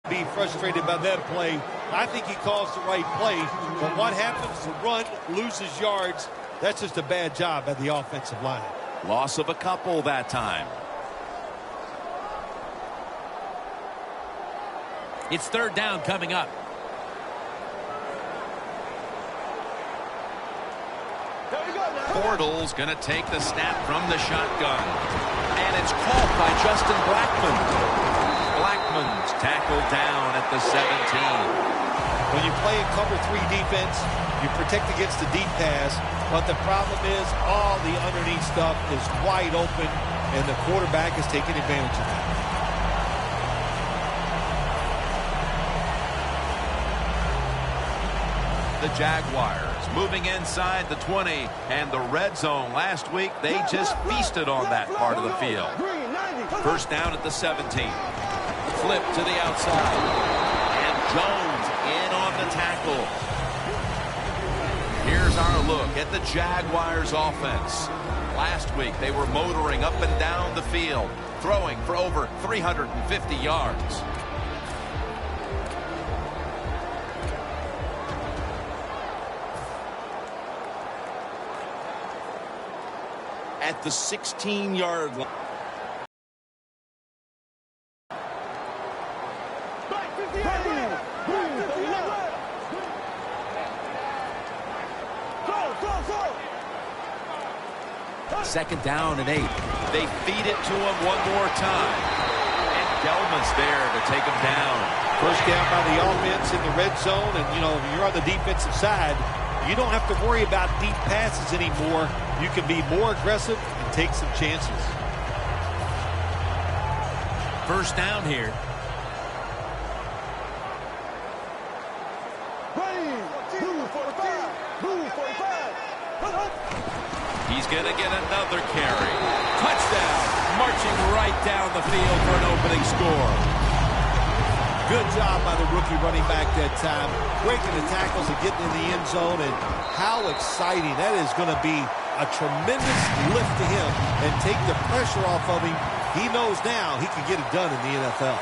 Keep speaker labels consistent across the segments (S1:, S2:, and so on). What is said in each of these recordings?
S1: Be frustrated by that play. I think he calls the right play, but what happens to run, loses yards, that's just a bad job by the offensive line.
S2: Loss of a couple that time.
S3: It's third down coming up.
S2: Bortles going to take the snap from the shotgun. And it's caught by Justin Blackmon. Blackmon's tackled down at the 17.
S1: When you play a cover 3 defense, you protect against the deep pass, but the problem is all the underneath stuff is wide open, and the quarterback is taking advantage of that.
S2: The Jaguars moving inside the 20 and the red zone. Last week, they just feasted on that part of the field. First down at the 17. Flip to the outside. And Jones in on the tackle. Here's our look at the Jaguars offense. Last week, they were motoring up and down the field, throwing for over 350 yards. At the 16-yard line.
S3: Second down and 8.
S2: They feed it to him one more time. And Gelman's there to take him down.
S1: First down by the offense in the red zone, and, you know, if you're on the defensive side, you don't have to worry about deep passes anymore. You can be more aggressive and take some chances.
S3: First down here.
S2: He's going to get another carry.
S3: Touchdown. Marching right down the field for an opening score.
S1: Good job by the rookie running back that time, breaking the tackles and getting in the end zone, and how exciting. That is going to be a tremendous lift to him and take the pressure off of him. He knows now he can get it done in the NFL.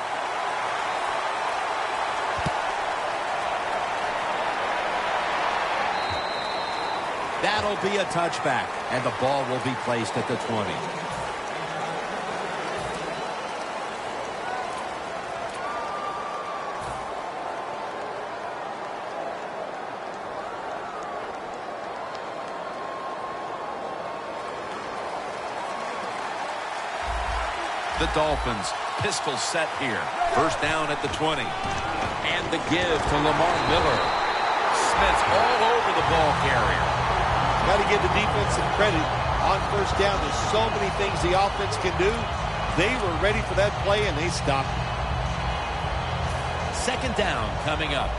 S3: That'll be a touchback, and the ball will be placed at the 20.
S2: The Dolphins, pistol set here. First down at the 20. And the give to Lamar Miller. Smith's all over the ball carrier.
S1: Got to give the defense some credit on first down. There's so many things the offense can do. They were ready for that play, and they stopped it.
S3: Second down coming up.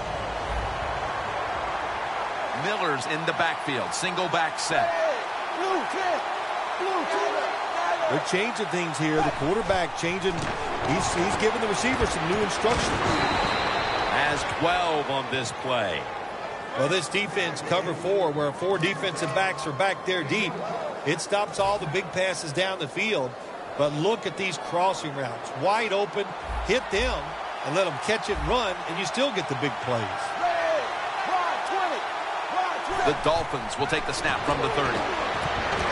S2: Miller's in the backfield. Single back set.
S1: They're changing things here. The quarterback changing. He's giving the receiver some new instructions.
S2: Has 12 on this play.
S1: Well, this defense, cover 4, where 4 defensive backs are back there deep. It stops all the big passes down the field. But look at these crossing routes. Wide open, hit them, and let them catch it and run, and you still get the big plays.
S2: The Dolphins will take the snap from the 30.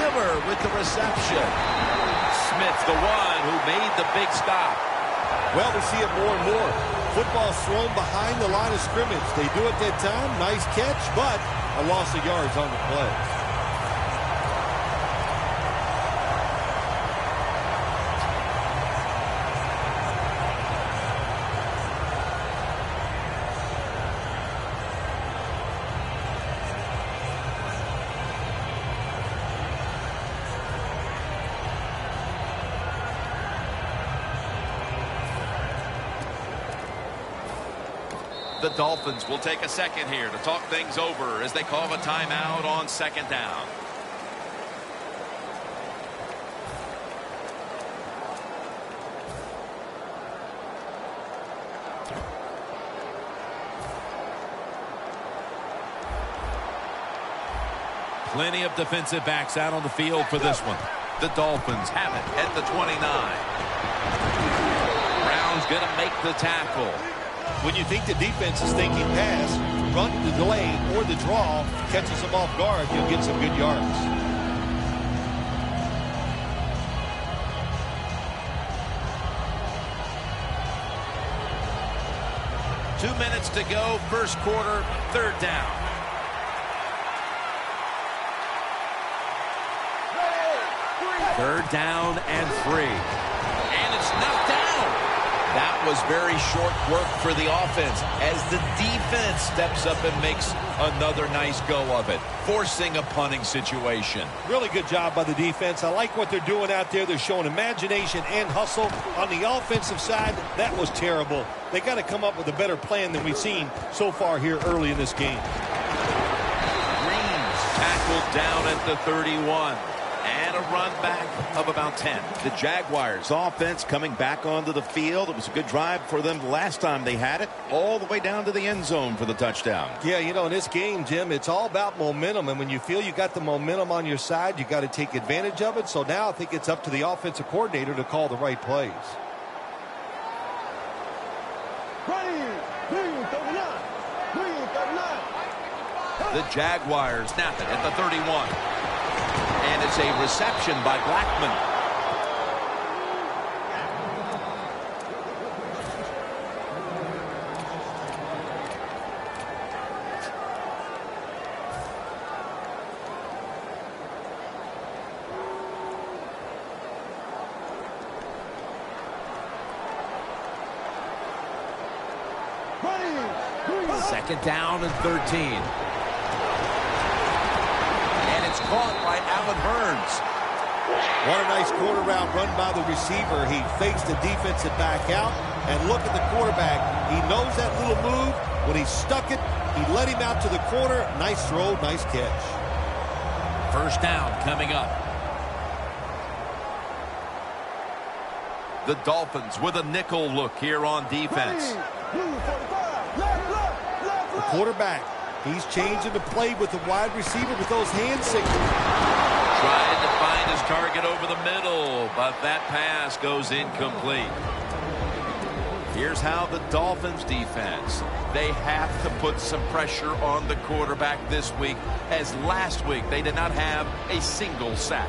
S2: Miller with the reception. Smith, the one who made the big stop.
S1: Well, we see it more and more. Football thrown behind the line of scrimmage. They do it that time. Nice catch, but a loss of yards on the play.
S2: The Dolphins will take a second here to talk things over as they call a timeout on second down.
S3: Plenty of defensive backs out on the field for this one.
S2: The Dolphins have it at the 29. Brown's going to make the tackle.
S1: When you think the defense is thinking pass, run the delay or the draw catches them off guard, you'll get some good yards.
S2: Two minutes to go, first quarter, third down. Third down and 3. And it's knocked down. That was very short work for the offense as the defense steps up and makes another nice go of it, forcing a punting situation.
S1: Really good job by the defense. I like what they're doing out there. They're showing imagination and hustle. On the offensive side, that was terrible. They got to come up with a better plan than we've seen so far here early in this game.
S2: Green's tackled down at the 31. And a run back of about 10.
S3: The Jaguars offense coming back onto the field. It was a good drive for them the last time they had it, all the way down to the end zone for the touchdown.
S1: Yeah, you know, in this game, Jim, it's all about momentum. And when you feel you got the momentum on your side, you got to take advantage of it. So now I think it's up to the offensive coordinator to call the right plays.
S2: The Jaguars snap it at the 31. And it's a reception by Blackman. Second down and 13. Caught by Allen Hurns.
S1: What a nice quarter route run by the receiver. He fakes the defensive back out, and look at the quarterback. He knows that little move. When he stuck it, he let him out to the corner. Nice throw, nice catch.
S2: First down coming up. The Dolphins with a nickel look here on defense.
S1: The quarterback. He's changing the play with the wide receiver with those hand signals.
S2: Trying to find his target over the middle, but that pass goes incomplete. Here's how the Dolphins defense. They have to put some pressure on the quarterback this week, as last week they did not have a single sack.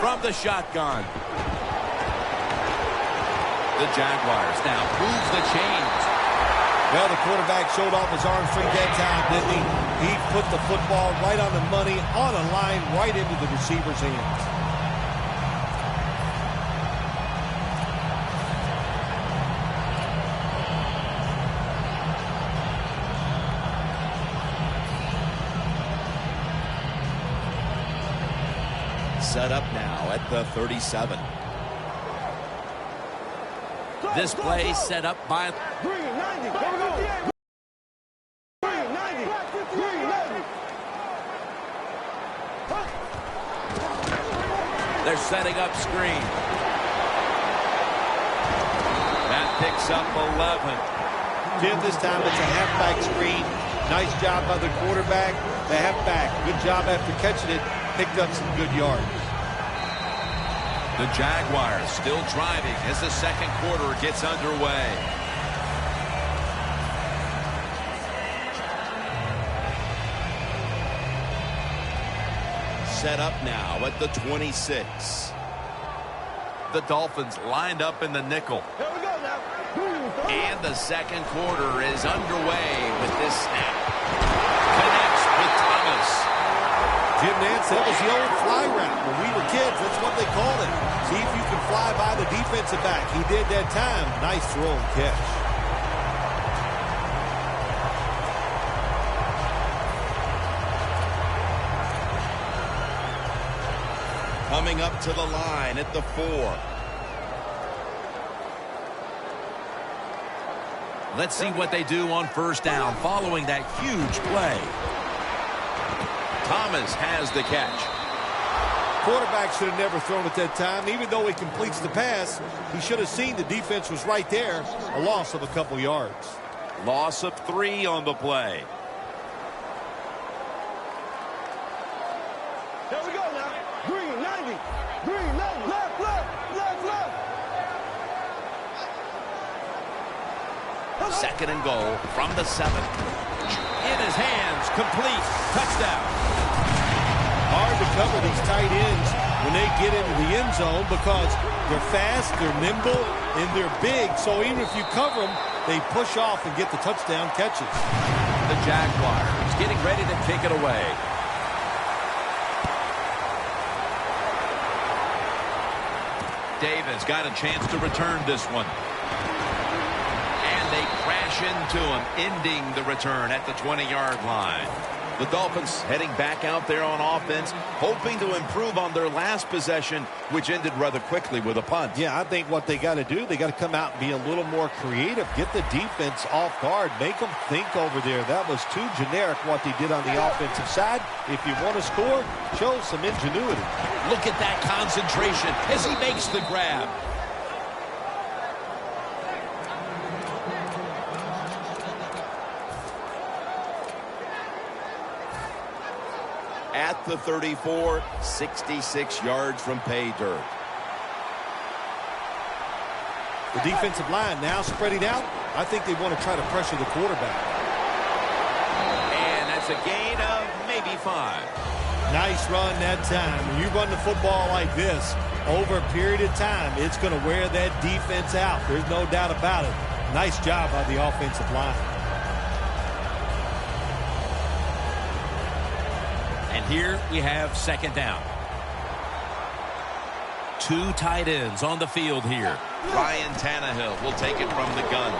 S2: From the shotgun. The Jaguars now moves the chains.
S1: Well, the quarterback showed off his arm strength that time, didn't he? He put the football right on the money, on a line, right into the receiver's hands.
S3: Set up now at the 37.
S2: This play set up by... They're setting up screen. That picks up 11.
S1: Jim, this time it's a halfback screen. Nice job by the quarterback. The halfback, good job after catching it. Picked up some good yards.
S2: The Jaguars still driving as the second quarter gets underway.
S3: Set up now at the 26.
S2: The Dolphins lined up in the nickel. And the second quarter is underway with this snap. Connects with Thomas.
S1: Jim Nance, that was the old fly route. When we were kids, that's what they called it. See if you can fly by the defensive back. He did that time. Nice throw and catch.
S3: Coming up to the line at the 4.
S2: Let's see what they do on first down following that huge play. Thomas has the catch.
S1: Quarterback should have never thrown at that time. Even though he completes the pass, he should have seen the defense was right there. A loss of a couple yards.
S2: Loss of 3 on the play.
S4: Here we go now. Green 90. Green left, left, left, left, left.
S2: Second and goal from the 7. In his hands, complete, touchdown.
S1: Hard to cover these tight ends when they get into the end zone because they're fast, they're nimble, and they're big. So even if you cover them, they push off and get the touchdown catches.
S2: The Jaguars getting ready to kick it away. Davis got a chance to return this one. And they crash into him, ending the return at the 20-yard line.
S3: The Dolphins heading back out there on offense, hoping to improve on their last possession, which ended rather quickly with a punt.
S1: Yeah, I think what they got to do, they got to come out and be a little more creative. Get the defense off guard. Make them think over there. That was too generic what they did on the offensive side. If you want to score, show some ingenuity.
S2: Look at that concentration as he makes the grab.
S3: At the 34, 66 yards from pay dirt.
S1: The defensive line now spreading out. I think they want to try to pressure the quarterback.
S2: And that's a gain of maybe 5.
S1: Nice run that time. When you run the football like this, over a period of time, it's going to wear that defense out. There's no doubt about it. Nice job by the offensive line.
S2: And here we have second down. 2 tight ends on the field here.
S3: Ryan Tannehill will take it from the gun.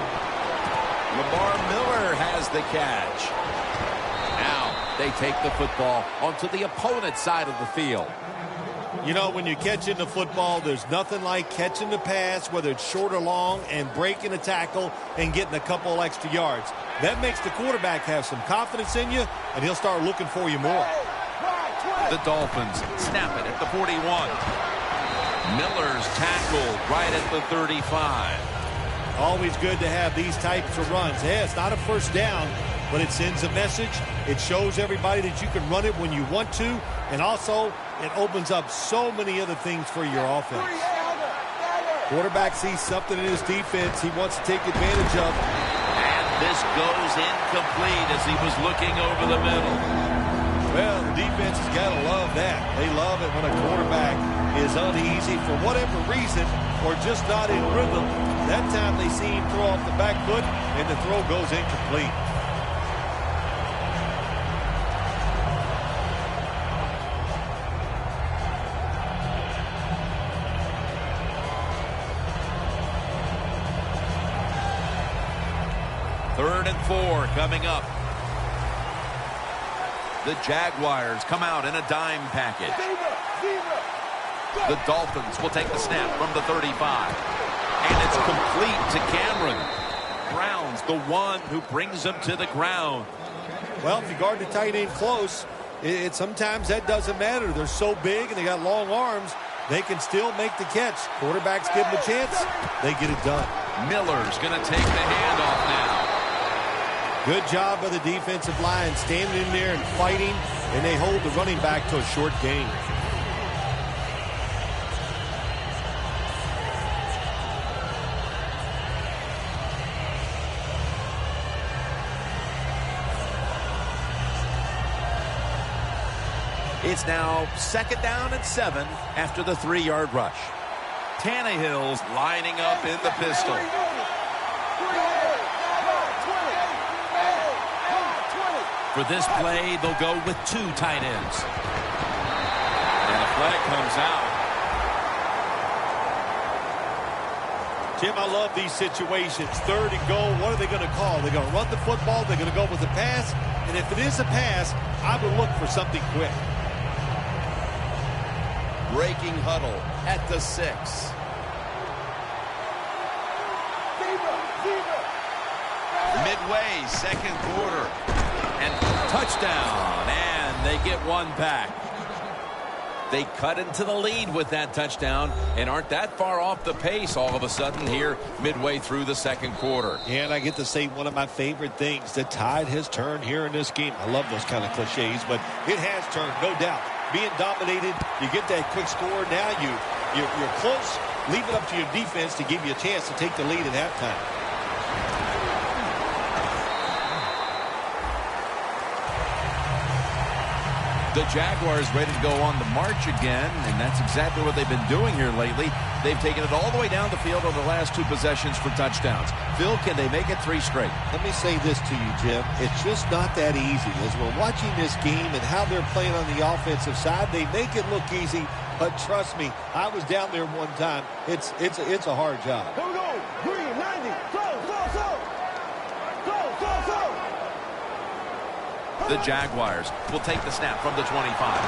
S2: Lamar Miller has the catch. Now they take the football onto the opponent's side of the field.
S1: You know, when you're catching the football, there's nothing like catching the pass, whether it's short or long, and breaking a tackle and getting a couple extra yards. That makes the quarterback have some confidence in you, and he'll start looking for you more.
S2: The Dolphins snap it at the 41. Miller's tackled right at the 35.
S1: Always good to have these types of runs. Yeah, it's not a first down, but it sends a message. It shows everybody that you can run it when you want to, and also it opens up so many other things for your offense. Quarterback sees something in his defense he wants to take advantage of.
S2: And this goes incomplete as he was looking over the middle.
S1: Well, the defense has got to love that. They love it when a quarterback is uneasy for whatever reason or just not in rhythm. That time they see him throw off the back foot, and the throw goes incomplete.
S2: Third and 4 coming up. The Jaguars come out in a dime package. The Dolphins will take the snap from the 35. And it's complete to Cameron. Brown's the one who brings him to the ground.
S1: Well, if you guard the tight end close, sometimes that doesn't matter. They're so big and they got long arms, they can still make the catch. Quarterbacks give them a chance, they get it done.
S2: Miller's going to take the handoff now.
S1: Good job by the defensive line standing in there and fighting, and they hold the running back to a short gain.
S2: It's now second down and 7 after the 3-yard rush. Tannehill's lining up in the pistol. For this play, they'll go with 2 tight ends. And the flag comes out.
S1: Jim, I love these situations. Third and goal, what are they going to call? They're going to run the football, they're going to go with a pass, and if it is a pass, I would look for something quick.
S3: Breaking huddle at the 6.
S2: Midway, second quarter. And touchdown. And they get one back. They cut into the lead with that touchdown and aren't that far off the pace all of a sudden here midway through the second quarter.
S1: And I get to say one of my favorite things, the tide has turned here in this game. I love those kind of cliches, but it has turned, no doubt. Being dominated, you get that quick score. Now you're close. Leave it up to your defense to give you a chance to take the lead at halftime.
S2: The Jaguars ready to go on the march again, and that's exactly what they've been doing here lately. They've taken it all the way down the field on the last 2 possessions for touchdowns. Phil, can they make it 3 straight?
S1: Let me say this to you, Jim. It's just not that easy. As we're watching this game and how they're playing on the offensive side, they make it look easy. But trust me, I was down there one time. It's a hard job.
S4: Here we go. Green 90. Go.
S2: The Jaguars will take the snap from the 25.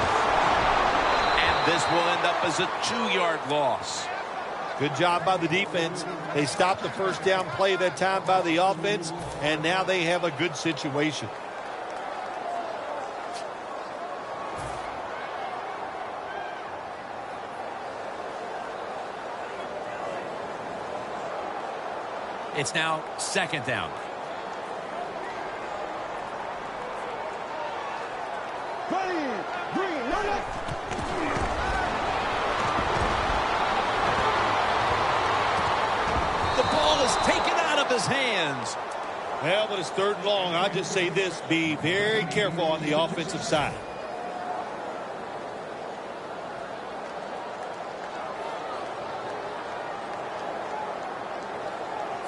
S2: And this will end up as a 2-yard loss.
S1: Good job by the defense. They stopped the first down play that time by the offense, and now they have a good situation.
S2: It's now 2nd down.
S4: Green 90.
S2: The ball is taken out of his hands.
S1: Well, but it's 3rd and long. I'll just say this, be very careful on the offensive side.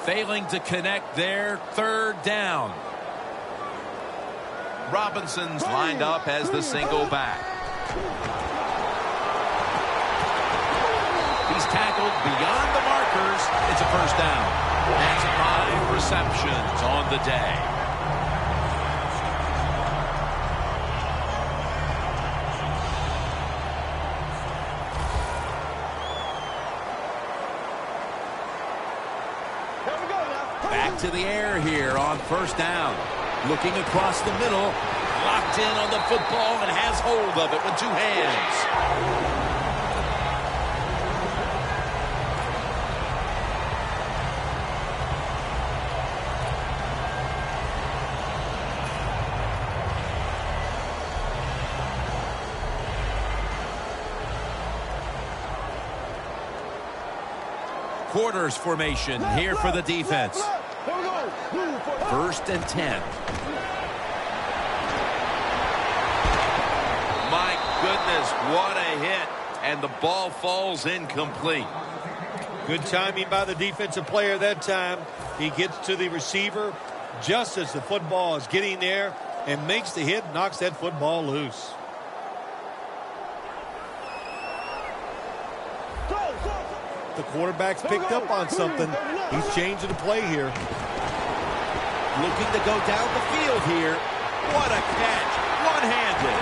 S2: Failing to connect there, 3rd down. Robinson's lined up as the single back. He's tackled beyond the markers. It's a 1st down. That's 5 receptions on the day. Back to the air here on 1st down. Looking across the middle, locked in on the football and has hold of it with 2 hands. Quarters formation here for the defense. 1st and 10. My goodness, what a hit. And the ball falls incomplete.
S1: Good timing by the defensive player that time. He gets to the receiver just as the football is getting there and makes the hit, knocks that football loose. The quarterback's picked up on something. He's changing the play here.
S2: Looking to go down the field here. What a catch. One-handed.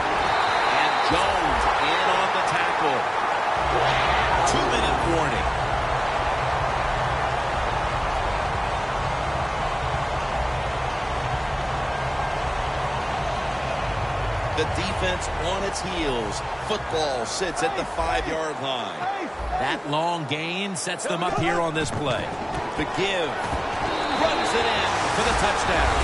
S2: And Jones in on the tackle. 2-minute warning. The defense on its heels. Football sits at the 5-yard line. That long gain sets them up here on this play. The give. Runs it in for the touchdown.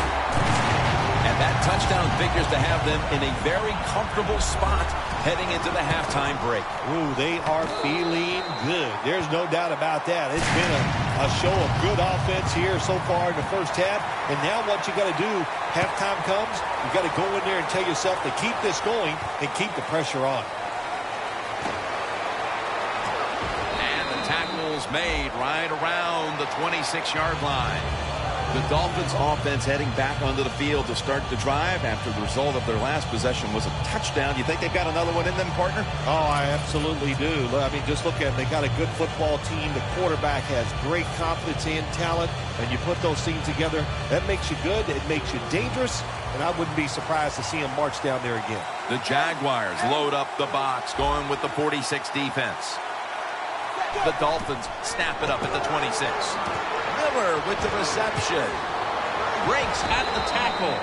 S2: And that touchdown figures to have them in a very comfortable spot heading into the halftime break.
S1: Ooh, they are feeling good. There's no doubt about that. It's been a show of good offense here so far in the first half. And now what you got to do, halftime comes, you got to go in there and tell yourself to keep this going and keep the pressure on.
S2: And the tackle's made right around the 26-yard line.
S3: The Dolphins offense heading back onto the field to start the drive after the result of their last possession was a touchdown. You think they've got another one in them, partner?
S1: Oh, I absolutely do. I mean, just look at them. They got a good football team. The quarterback has great confidence and talent. And you put those things together, that makes you good. It makes you dangerous. And I wouldn't be surprised to see him march down there again.
S2: The Jaguars load up the box, going with the 46 defense. The Dolphins snap it up at the 26. Miller with the reception. Breaks at the tackle.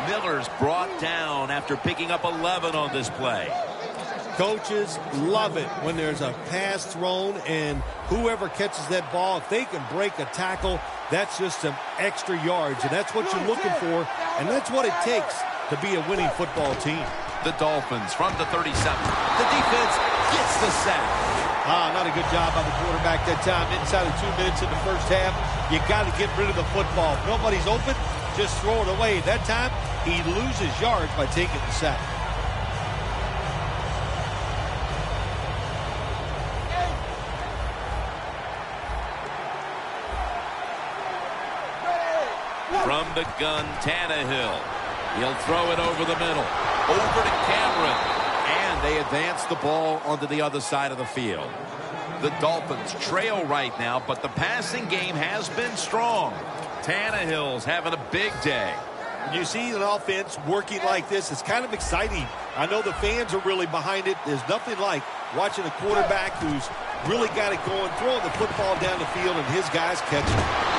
S2: Miller's brought down after picking up 11 on this play.
S1: Coaches love it when there's a pass thrown, and whoever catches that ball, if they can break a tackle, that's just some extra yards, and that's what you're looking for, and that's what it takes to be a winning football team.
S2: The Dolphins from the 37. The defense gets the sack.
S1: Not a good job by the quarterback that time. Inside of 2 minutes in the first half, you got to get rid of the football. If nobody's open, just throw it away. That time, he loses yards by taking the sack.
S2: From the gun, Tannehill. He'll throw it over the middle. Over to Cameron. And they advance the ball onto the other side of the field. The Dolphins trail right now, but the passing game has been strong. Tannehill's having a big day.
S1: When you see an offense working like this, it's kind of exciting. I know the fans are really behind it. There's nothing like watching a quarterback who's really got it going, throwing the football down the field, and his guys catch it.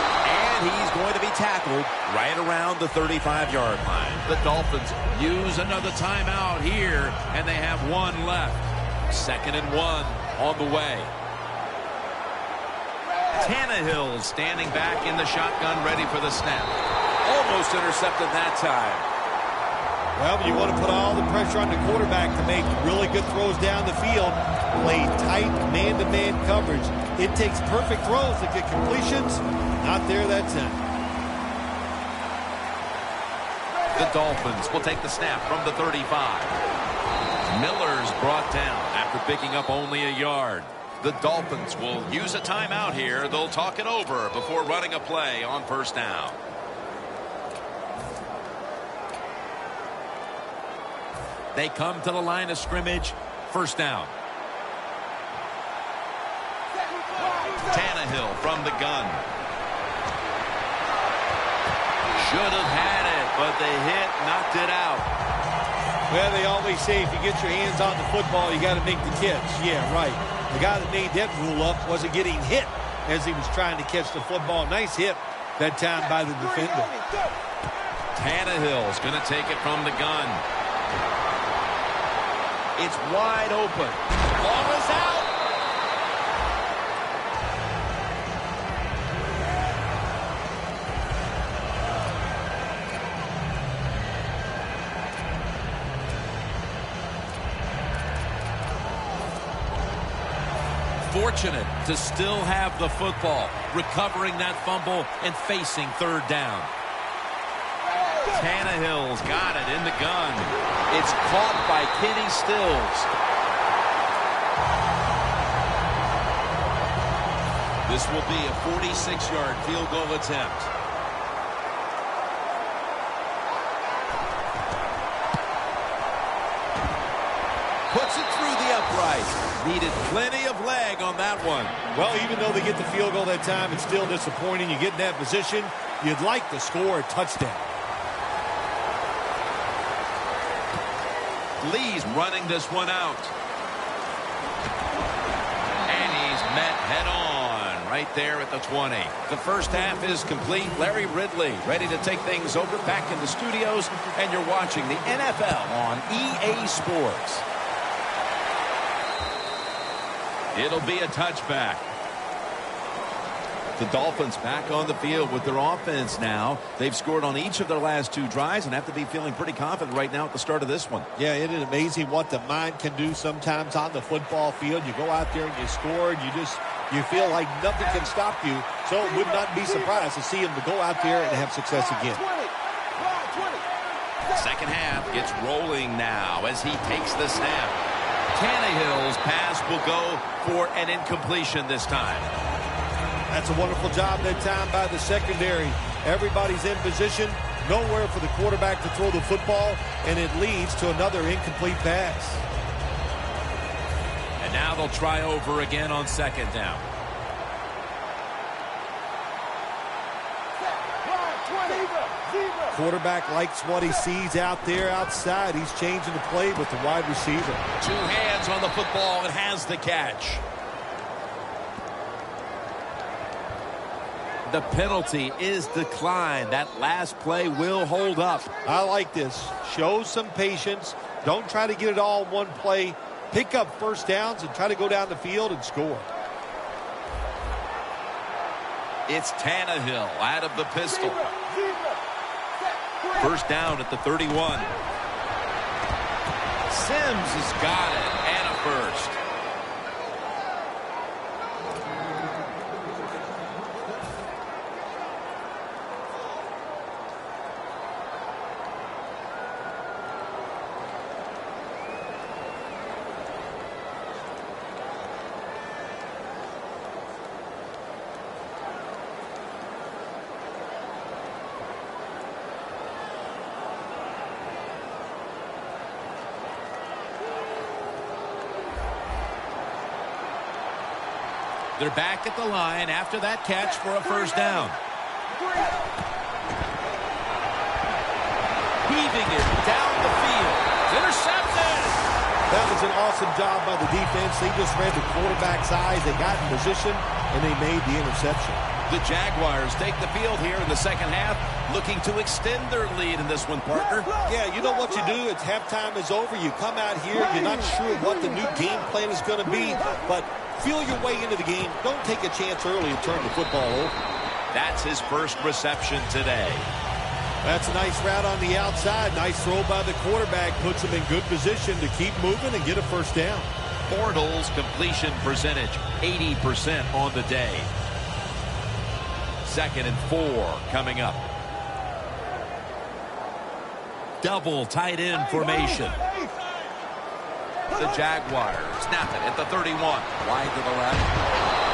S2: And he's going to be tackled right around the 35-yard line. The Dolphins use another timeout here, and they have one left. 2nd and 1 on the way. Tannehill standing back in the shotgun, ready for the snap. Almost intercepted that time.
S1: Well, you want to put all the pressure on the quarterback to make really good throws down the field. Play tight man-to-man coverage. It takes perfect throws to get completions. Not there that time.
S2: The Dolphins will take the snap from the 35. Miller's brought down after picking up only a yard. The Dolphins will use a timeout here. They'll talk it over before running a play on 1st down. They come to the line of scrimmage. 1st down. Tannehill from the gun. Should have had it, but the hit knocked it out.
S1: Well, they always say if you get your hands on the football, you got to make the catch. Yeah, right. The guy that made that rule up wasn't getting hit as he was trying to catch the football. Nice hit that time by the defender.
S2: Tannehill's going to take it from the gun. It's wide open. Ball is out. Fortunate to still have the football, recovering that fumble and facing 3rd down. Tannehill's got it in the gun. It's caught by Kenny Stills. This will be a 46-yard field goal attempt. Puts it through the upright. Needed plenty of leg on that one.
S1: Well, even though they get the field goal that time, it's still disappointing. You get in that position, you'd like to score a touchdown.
S2: Lee's running this one out. And he's met head-on right there at the 20. The first half is complete. Larry Ridley ready to take things over back in the studios, and you're watching the NFL on EA Sports. It'll be a touchback. The Dolphins back on the field with their offense now. They've scored on each of their last 2 drives and have to be feeling pretty confident right now at the start of this one.
S1: Yeah, it is amazing what the mind can do sometimes on the football field. You go out there and you score, and you feel like nothing can stop you. So it would not be surprised to see him to go out there and have success again.
S2: Second half gets rolling now as he takes the snap. Tannehill's pass will go for an incompletion this time.
S1: That's a wonderful job that time by the secondary. Everybody's in position. Nowhere for the quarterback to throw the football, and it leads to another incomplete pass.
S2: And now they'll try over again on 2nd down.
S1: Quarterback likes what he sees out there outside. He's changing the play with the wide receiver.
S2: 2 hands on the football and has the catch. The penalty is declined. That last play will hold up.
S1: I like this. Show some patience. Don't try to get it all in one play. pick up first downs and try to go down the field and score.
S2: It's Tannehill out of the pistol. First down at the 31. Sims has got it, and a first. They're back at the line after that catch for a first down. Heaving it down the field. Intercepted!
S1: That was an awesome job by the defense. They just read the quarterback's eyes. They got in position, and they made the interception.
S2: The Jaguars take the field here in the second half, looking to extend their lead in this one, partner.
S1: Yeah, you know what you do? It's halftime is over. You come out here. You're not sure what the new game plan is going to be, but feel your way into the game. Don't take a chance early and turn the football over.
S2: That's his first reception today.
S1: That's a nice route on the outside. Nice throw by the quarterback. Puts him in good position to keep moving and get a first down.
S2: Bortles' completion percentage, 80% on the day. 2nd and 4 coming up. Double tight end formation. The Jaguars snap it at the 31. Wide to the left.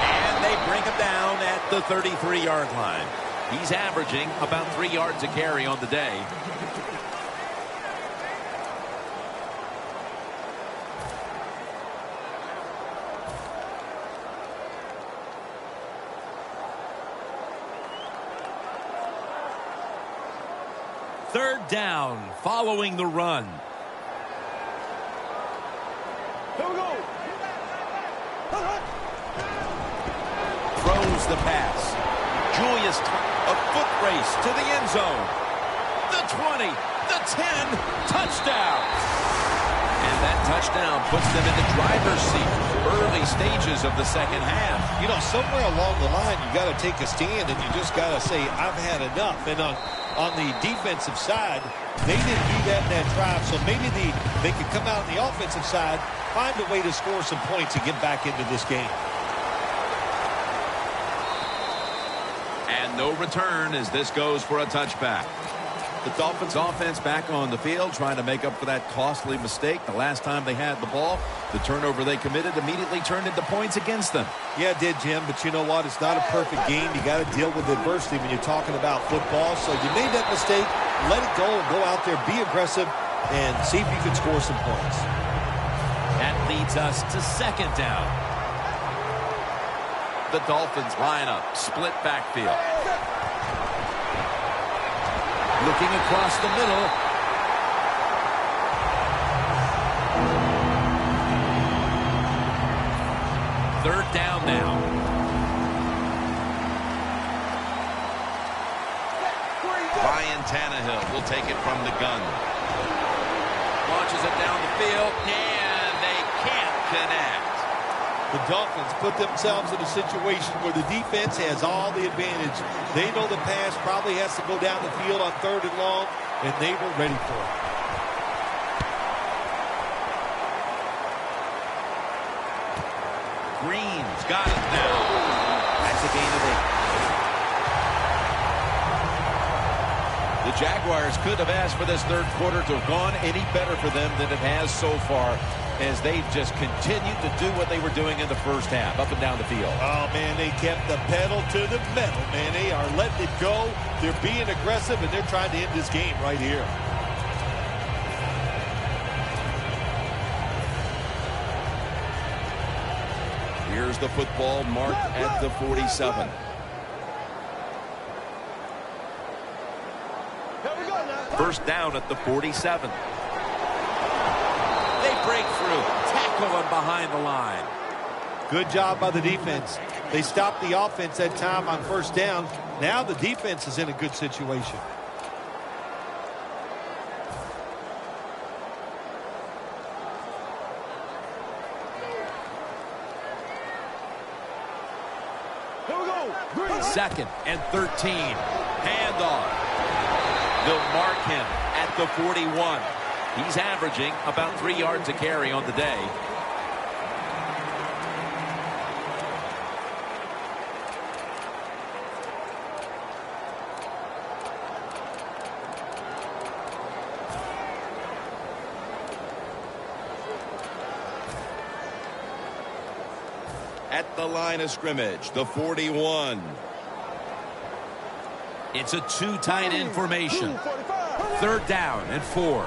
S2: And they bring him down at the 33-yard line. He's averaging about 3 yards a carry on the day. Third down following the run.
S4: Here we go.
S2: Throws the pass. Julius, a foot race to the end zone. The 20, the 10, touchdown. And that touchdown puts them in the driver's seat. Early stages of the second half.
S1: You know, somewhere along the line, you got to take a stand, and you just got to say, I've had enough. And on the defensive side, they didn't do that in that drive, so maybe they could come out on the offensive side, find a way to score some points and get back into this game.
S2: And no return as this goes for a touchback. The Dolphins offense back on the field trying to make up for that costly mistake. The last time they had the ball, the turnover they committed immediately turned into points against them.
S1: Yeah, it did, Jim, but you know what? It's not a perfect game. You got to deal with adversity when you're talking about football. So you made that mistake, let it go, and go out there, be aggressive, and see if you can score some points.
S2: That leads us to second down. The Dolphins line up, split backfield. Looking across the middle. Third down now. Ryan Tannehill will take it from the gun. Launches it down the field, and they can't connect.
S1: The Dolphins put themselves in a situation where the defense has all the advantage. They know the pass probably has to go down the field on 3rd and long, and they were ready for it.
S2: Green's got it now. That's a gain of 8. The Jaguars could have asked for this third quarter to have gone any better for them than it has so far, as they've just continued to do what they were doing in the first half, up and down the field.
S1: Oh, man, they kept the pedal to the metal, man. They are letting it go. They're being aggressive, and they're trying to end this game right here.
S3: Here's the football marked at the 47.
S2: First down at the 47. They break through, tackle him behind the line.
S1: Good job by the defense. They stopped the offense that time on first down. Now the defense is in a good situation.
S2: 2nd and 13. Handoff. They'll mark him at the 41. He's averaging about 3 yards a carry on the day.
S3: At the line of scrimmage, the 41.
S2: It's a 2 tight end formation. 3rd down and 4.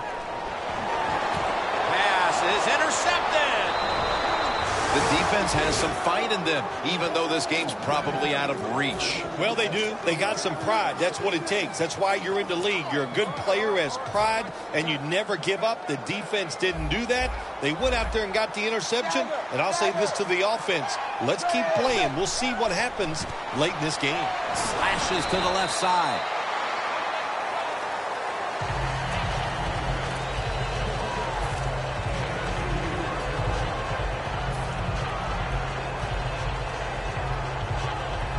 S2: Pass is intercepted.
S3: The defense has some fight in them, even though this game's probably out of reach.
S1: Well, they do. They got some pride. That's what it takes. That's why you're in the league. You're a good player, has pride, and you never give up. The defense didn't do that. They went out there and got the interception. And I'll say this to the offense. Let's keep playing. We'll see what happens late in this game.
S2: Slashes to the left side.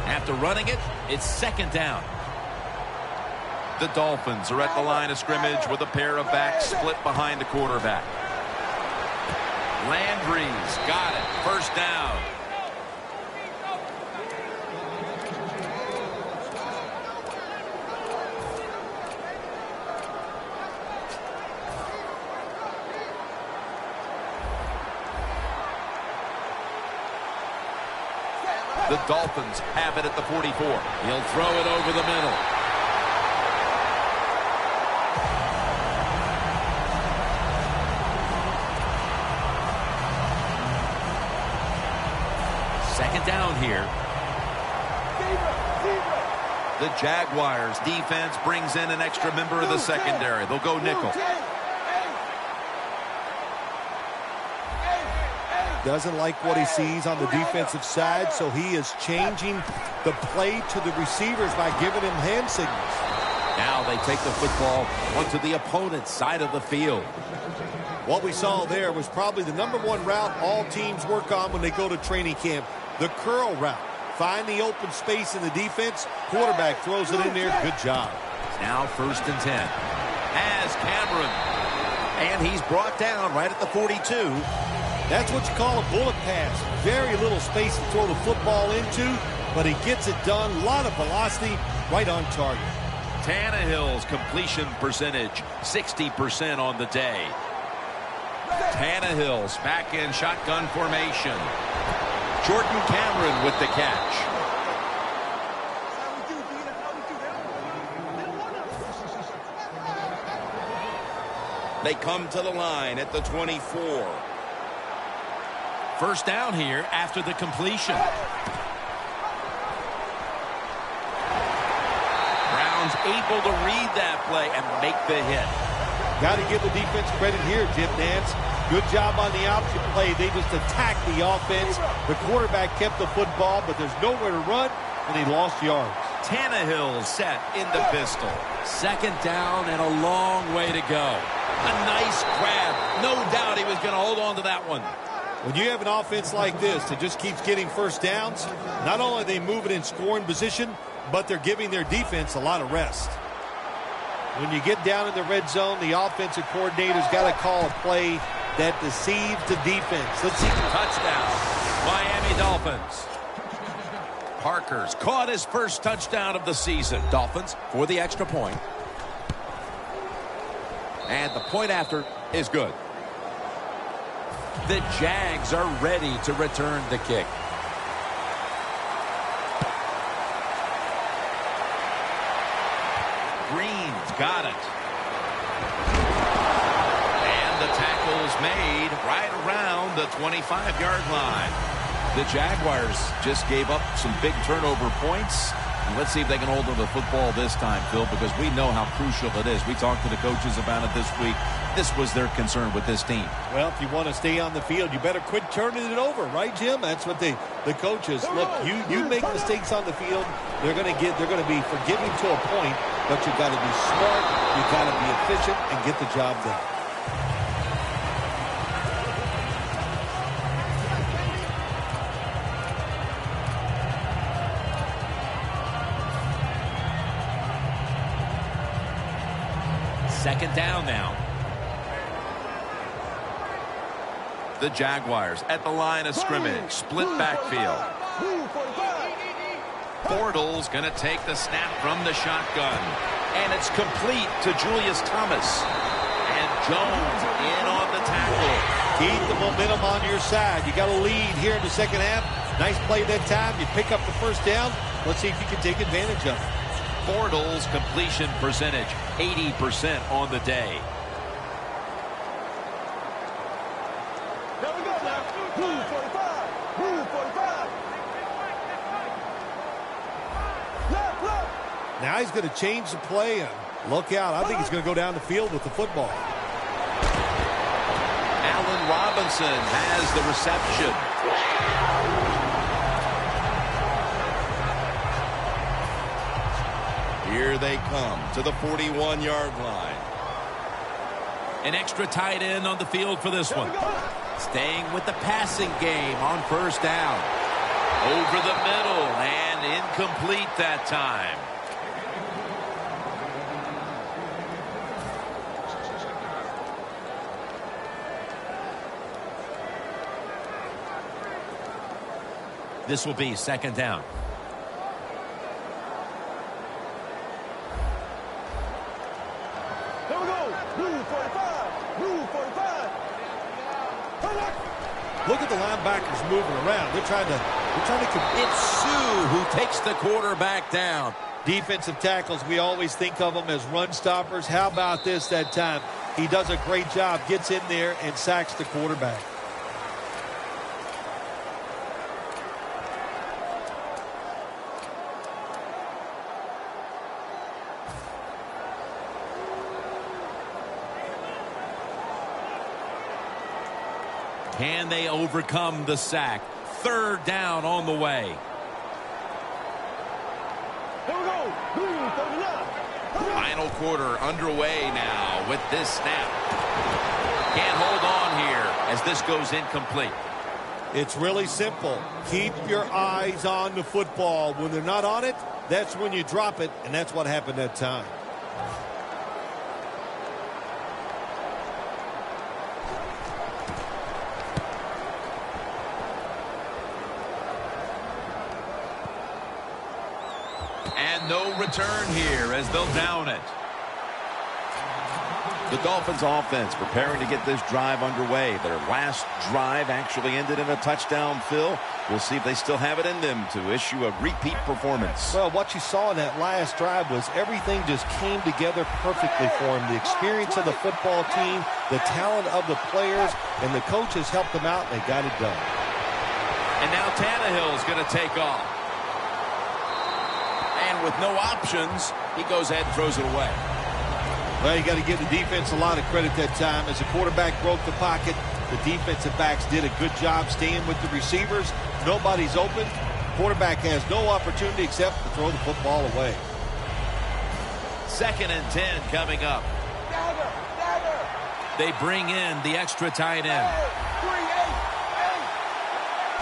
S2: After running it, it's 2nd down. The Dolphins are at the line of scrimmage with a pair of backs split behind the quarterback. Landry's got it. 1st down. The Dolphins have it at the 44. He'll throw it over the middle. Second down here. The Jaguars defense brings in an extra member of the secondary. They'll go nickel.
S1: Doesn't like what he sees on the defensive side, so he is changing the play to the receivers by giving him hand signals.
S2: Now they take the football onto the opponent's side of the field.
S1: What we saw there was probably the #1 route all teams work on when they go to training camp, the curl route. Find the open space in the defense. Quarterback throws it in there. Good job.
S2: Now 1st and 10. Has Cameron. And he's brought down right at the 42.
S1: That's what you call a bullet pass. Very little space to throw the football into, but he gets it done. A lot of velocity, right on target.
S2: Tannehill's completion percentage, 60% on the day. Tannehill's back in shotgun formation. Jordan Cameron with the catch.
S3: They come to the line at the 24.
S2: 1st down here after the completion. Brown's able to read that play and make the hit.
S1: Got to give the defense credit here, Jim Nance. Good job on the option play. They just attacked the offense. The quarterback kept the football, but there's nowhere to run, and he lost yards.
S2: Tannehill set in the pistol. 2nd down and a long way to go. A nice grab. No doubt he was going to hold on to that one.
S1: When you have an offense like this that just keeps getting 1st downs, not only are they moving in scoring position, but they're giving their defense a lot of rest. When you get down in the red zone, the offensive coordinator's got to call a play that deceives the defense. Let's see.
S2: Touchdown, Miami Dolphins. Parker's caught his 1st touchdown of the season. Dolphins for the extra point. And the point after is good. The Jags are ready to return the kick. Green's got it. And the tackle's made right around the 25-yard line. The Jaguars just gave up some big turnover points. And let's see if they can hold on to the football this time, Phil, because we know how crucial it is. We talked to the coaches about it this week. This was their concern with this team.
S1: Well, if you want to stay on the field, you better quit turning it over, right, Jim? That's what the coaches look. You make mistakes on the field, they're going to be forgiving to a point, but you've got to be smart, you've got to be efficient, and get the job done.
S2: Second down now. The Jaguars at the line of scrimmage. Split backfield. Bortles going to take the snap from the shotgun. And it's complete to Julius Thomas. And Jones in on the tackle.
S1: Keep the momentum on your side. You got a lead here in the second half. Nice play that time. You pick up the first down. Let's see if you can take advantage of it.
S2: Bortles' completion percentage, 80% on the day.
S4: There we go now. Move 45. Move 45. Left, left.
S1: Now he's going to change the play. And look out. I think he's going to go down the field with the football.
S2: Allen Robinson has the reception.
S3: Here they come to the 41-yard line.
S2: An extra tight end on the field for this one. Staying with the passing game on first down. Over the middle and incomplete that time. This will be second down.
S4: Here we go. Move 45. Move 45.
S1: Look at the linebackers moving around. They're trying to.
S2: It's Sue who takes the quarterback down.
S1: Defensive tackles, we always think of them as run stoppers. How about this that time? He does a great job, gets in there and sacks the quarterback.
S2: Can they overcome the sack? Third down on the way.
S4: Here we go. Move 39.
S2: Final quarter underway now with this snap. Can't hold on here as this goes incomplete.
S1: It's really simple. Keep your eyes on the football. When they're not on it, that's when you drop it, and that's what happened that time.
S2: And no return here as they'll down it.
S3: The Dolphins offense preparing to get this drive underway. Their last drive actually ended in a touchdown, Phil. We'll see if they still have it in them to issue a repeat performance.
S1: Well, what you saw in that last drive was everything just came together perfectly for them. The experience of the football team, the talent of the players, and the coaches helped them out, and they got it done.
S2: And now Tannehill's going to take off. And with no options, he goes ahead and throws it away.
S1: Well, you got to give the defense a lot of credit that time. As the quarterback broke the pocket, the defensive backs did a good job staying with the receivers. Nobody's open. Quarterback has no opportunity except to throw the football away.
S2: 2nd and 10 coming up. They bring in the extra tight end.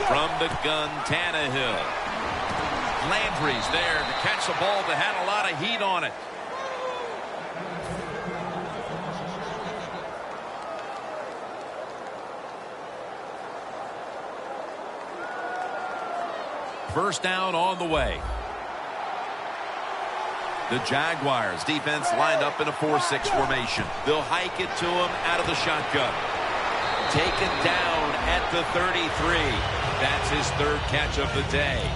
S2: From the gun, Tannehill. Landry's there to catch the ball that had a lot of heat on it. First down on the way. The Jaguars defense lined up in a 4-6 formation. They'll hike it to him out of the shotgun. Taken down at the 33. That's his 3rd catch of the day.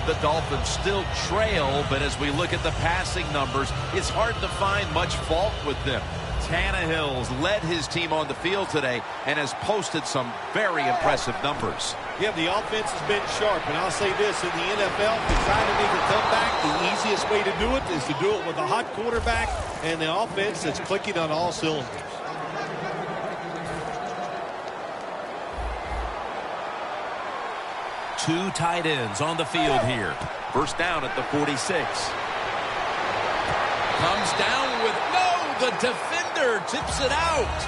S2: The Dolphins still trail, but as we look at the passing numbers, it's hard to find much fault with them. Tannehill's led his team on the field today and has posted some very impressive numbers.
S1: Yeah, the offense has been sharp, and I'll say this, in the NFL, to try to make a comeback, the easiest way to do it is to do it with a hot quarterback and the offense that's clicking on all cylinders.
S2: Two tight ends on the field here. First down at the 46. Comes down with the defender tips it out.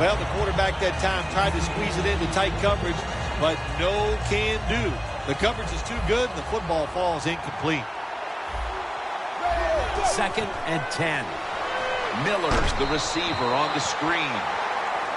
S1: Well, the quarterback that time tried to squeeze it into tight coverage, but no can do. The coverage is too good, and the football falls incomplete.
S2: 2nd and 10. Miller's the receiver on the screen.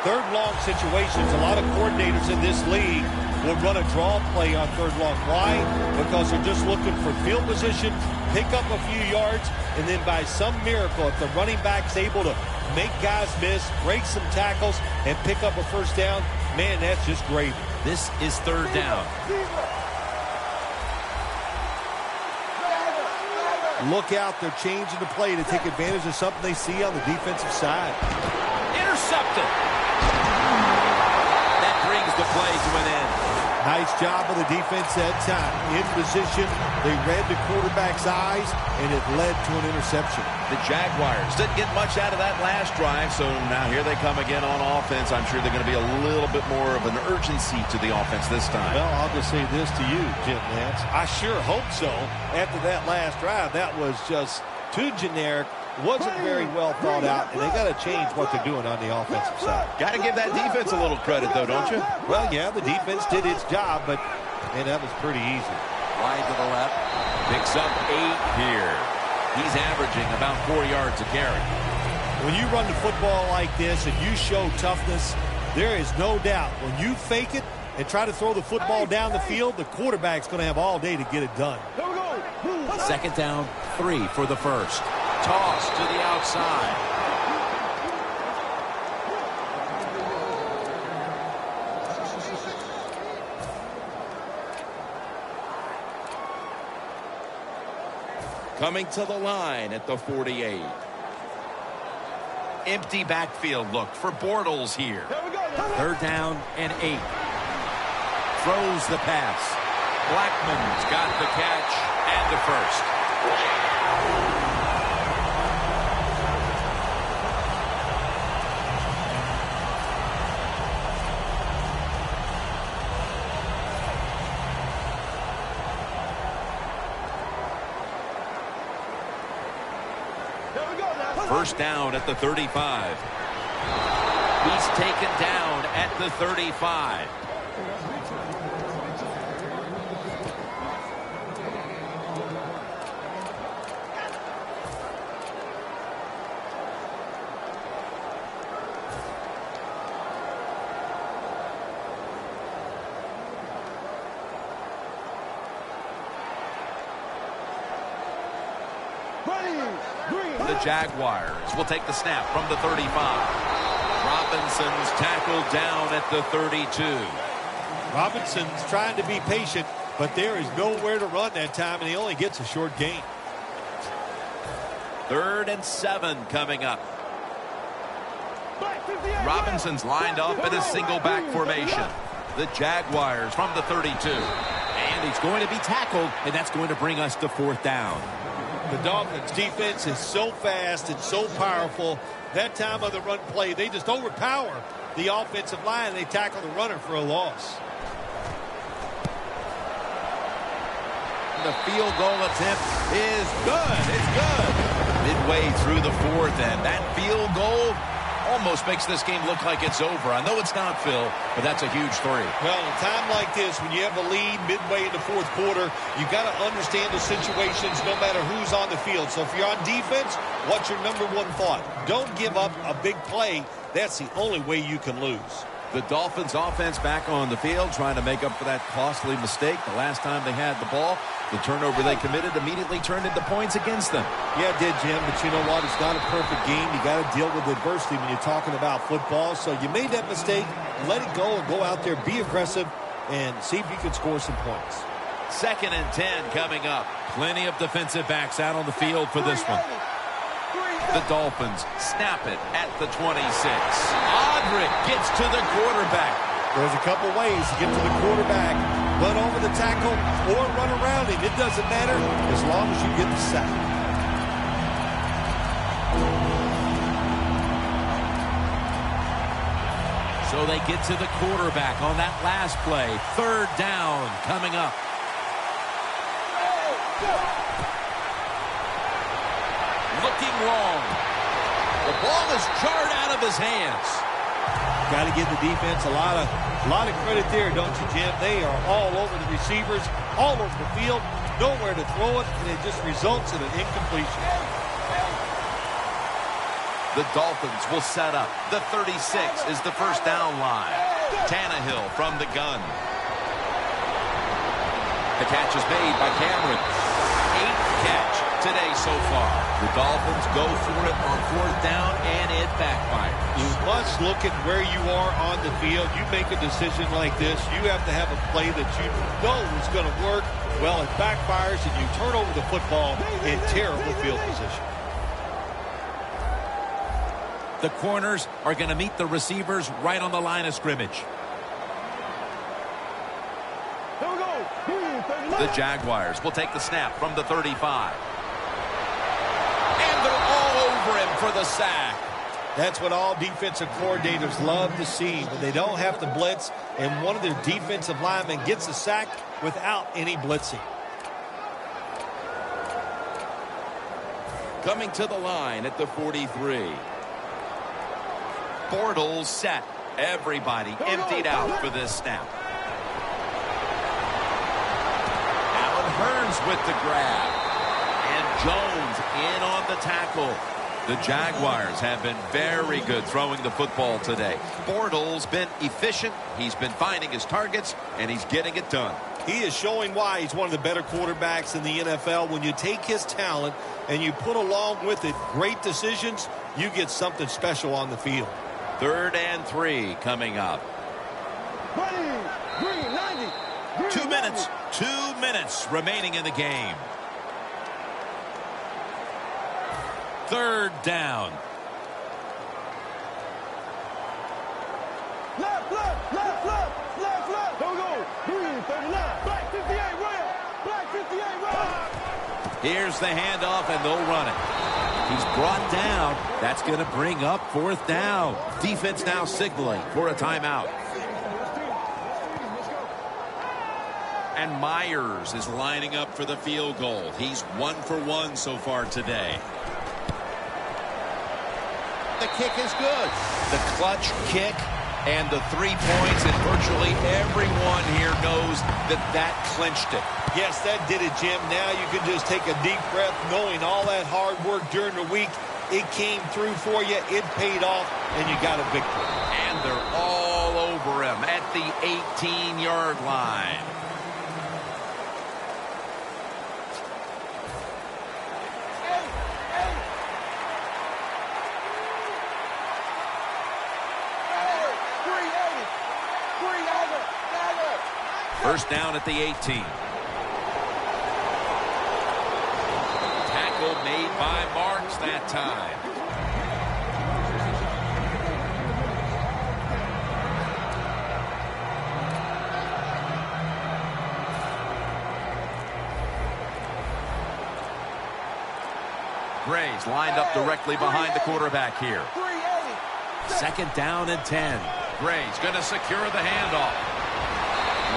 S1: Third long situations, a lot of coordinators in this league will run a draw play on third long. Why? Because they're just looking for field position, pick up a few yards, and then by some miracle, if the running back's able to make guys miss, break some tackles, and pick up a first down, man, that's just gravy.
S2: This is third down.
S1: Look out, they're changing the play to take advantage of something they see on the defensive side.
S2: Intercepted. That brings the play to an end.
S1: Nice job of the defense that time. In position, they read the quarterback's eyes, and it led to an interception.
S3: The Jaguars didn't get much out of that last drive, so now here they come again on offense. I'm sure they're going to be a little bit more of an urgency to the offense this time.
S1: Well, I'll just say this to you, Jim Nance. I sure hope so. After that last drive, that was just too generic. Wasn't very well thought out, and they got to change what they're doing on the offensive side.
S3: Got to give that defense a little credit, though, don't you?
S1: Well, yeah, the defense did its job, but man, that was pretty easy.
S2: Wide to the left. Picks up 8 here. He's averaging about 4 yards a carry.
S1: When you run the football like this and you show toughness, there is no doubt when you fake it and try to throw the football down the field, the quarterback's going to have all day to get it done.
S2: Second down, 3 for the first. Toss to the outside. Coming to the line at the 48. Empty backfield look for Bortles here. Third down and 8. Throws the pass. Blackman's got the catch and the first. First down at the 35. He's taken down at the 35. The Jaguars will take the snap from the 35. Robinson's tackled down at the 32.
S1: Robinson's trying to be patient, but there is nowhere to run that time, and he only gets a short gain.
S2: 3rd and 7 coming up. Robinson's lined up in a single back formation. The Jaguars from the 32. And he's going to be tackled, and that's going to bring us to 4th down.
S1: The Dolphins' defense is so fast and so powerful. That time of the run play, they just overpower the offensive line. They tackle the runner for a loss.
S2: The field goal attempt is good. It's good. Midway through the 4th, and that field goal almost makes this game look like it's over. I know it's not, Phil, but that's a huge 3.
S1: Well, in a time like this, when you have a lead midway in the 4th quarter, you got to understand the situations no matter who's on the field. So if you're on defense, what's your number one thought? Don't give up a big play. That's the only way you can lose.
S3: The Dolphins offense back on the field trying to make up for that costly mistake the last time they had the ball. The turnover they committed immediately turned into points against them.
S1: Yeah, it did, Jim, but you know what? It's not a perfect game. You got to deal with adversity when you're talking about football. So you made that mistake, let it go, and go out there, be aggressive, and see if you can score some points.
S2: 2nd and 10 coming up. Plenty of defensive backs out on the field for this one. The Dolphins snap it at the 26. Audric gets to the quarterback.
S1: There's a couple ways to get to the quarterback. Run over the tackle or run around him. It doesn't matter as long as you get the sack.
S2: So they get to the quarterback on that last play. 3rd down coming up. Looking wrong. The ball is jarred out of his hands.
S1: Got to give the defense a lot of credit there, don't you, Jim? They are all over the receivers, all over the field, nowhere to throw it, and it just results in an incompletion.
S2: The Dolphins will set up. The 36 is the first down line. Tannehill from the gun. The catch is made by Cameron. 8th catch today so far. The Dolphins go for it on 4th down, and it backfires.
S1: You must look at where you are on the field. You make a decision like this, you have to have a play that you know is going to work. Well, it backfires, and you turn over the football in terrible field position.
S2: The corners are going to meet the receivers right on the line of scrimmage.
S4: Here we go.
S2: The Jaguars will take the snap from the 35. And they're all over him for the sack.
S1: That's what all defensive coordinators love to see, when they don't have to blitz and one of their defensive linemen gets a sack without any blitzing.
S2: Coming to the line at the 43. Bortles set. Everybody emptied out for this snap. Allen Hurns with the grab. And Jones in on the tackle. The Jaguars have been very good throwing the football today. Bortles been efficient. He's been finding his targets, and he's getting it done.
S1: He is showing why he's one of the better quarterbacks in the NFL. When you take his talent and you put along with it great decisions, you get something special on the field.
S2: 3rd and 3 coming up.
S4: Green 90. Green
S2: 2 minutes. 2 minutes remaining in the game. 3rd down.
S4: Left. Here we go. Green 39. Black 58 rail. Black 58 rail.
S2: Here's the handoff, and they'll run it. He's brought down. That's going to bring up 4th down. Defense now signaling for a timeout. And Myers is lining up for the field goal. He's 1 for 1 so far today. The kick is good. The clutch kick and the 3 points, and virtually everyone here knows that clinched it.
S1: Yes, that did it, Jim. Now you can just take a deep breath knowing all that hard work during the week, it came through for you, it paid off, and you got a victory.
S2: And they're all over him at the 18-yard line. First down at the 18. Tackle made by Marks that time. Gray's lined up directly behind the quarterback here. 2nd down and 10. Gray's going to secure the handoff.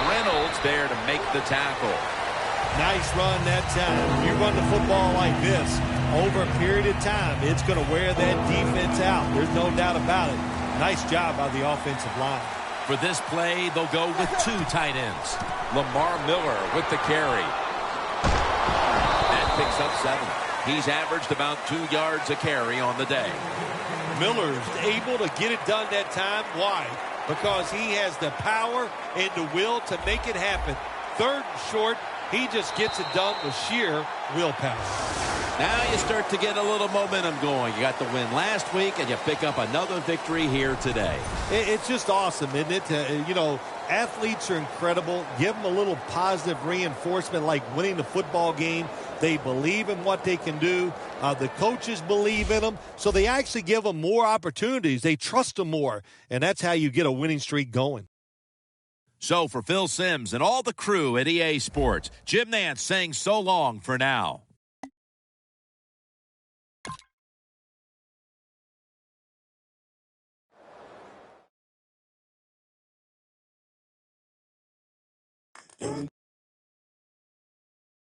S2: Reynolds there to make the tackle.
S1: Nice run that time. You run the football like this over a period of time, it's going to wear that defense out. There's no doubt about it. Nice job by the offensive line.
S2: For this play, they'll go with 2 tight ends. Lamar Miller with the carry. That picks up 7. He's averaged about 2 yards a carry on the day.
S1: Miller's able to get it done that time. Why? Because he has the power and the will to make it happen. 3rd and short, he just gets it done with sheer willpower.
S2: Now you start to get a little momentum going. You got the win last week, and you pick up another victory here today.
S1: It's just awesome, isn't it? Athletes are incredible. Give them a little positive reinforcement like winning the football game. They believe in what they can do. The coaches believe in them, so they actually give them more opportunities. They trust them more, and that's how you get a winning streak going.
S2: So for Phil Simms and all the crew at EA Sports, Jim Nantz saying so long for now.